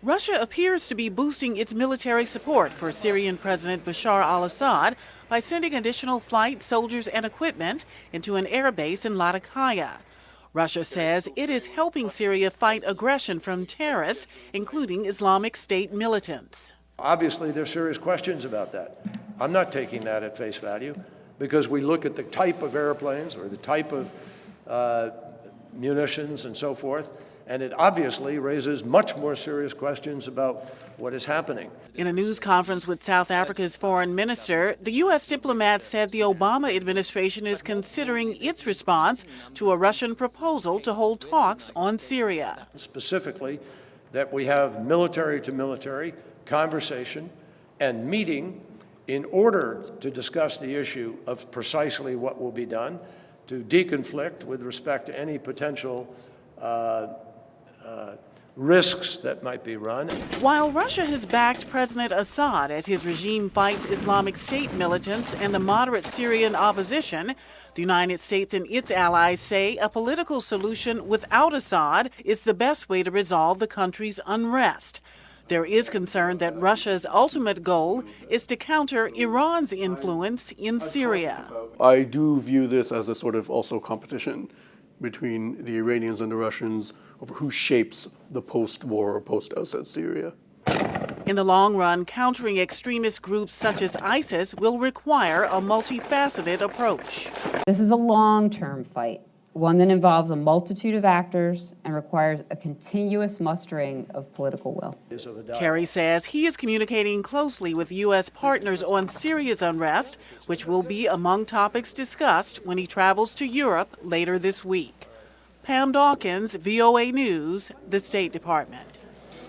Russia appears to be boosting its military support for Syrian President Bashar Assad by sending additional flight, soldiers, and equipment into an airbase in Latakia. Russia says it is helping Syria fight aggression from terrorists, including Islamic State militants. Obviously, there's serious questions about that. I'm not taking that at face value because we look at the type of airplanes or the type of munitions and so forth, and it obviously raises much more serious questions about what is happening. In a news conference with South Africa's foreign minister, the U.S. diplomat said the Obama administration is considering its response to a Russian proposal to hold talks on Syria. Specifically, that we have military-to-military conversation and meeting in order to discuss the issue of precisely what will be done to deconflict with respect to any potential risks that might be run. While Russia has backed President Assad as his regime fights Islamic State militants and the moderate Syrian opposition, the United States and its allies say a political solution without Assad is the best way to resolve the country's unrest. There is concern that Russia's ultimate goal is to counter Iran's influence in Syria. I do view this as a sort of also competition between the Iranians and the Russians over who shapes the post-war or post-Assad Syria. In the long run, countering extremist groups such as ISIS will require a multifaceted approach. This is a long-term fight, one that involves a multitude of actors and requires a continuous mustering of political will. Kerry says he is communicating closely with U.S. partners on Syria's unrest, which will be among topics discussed when he travels to Europe later this week. Pam Dawkins, VOA News, the State Department.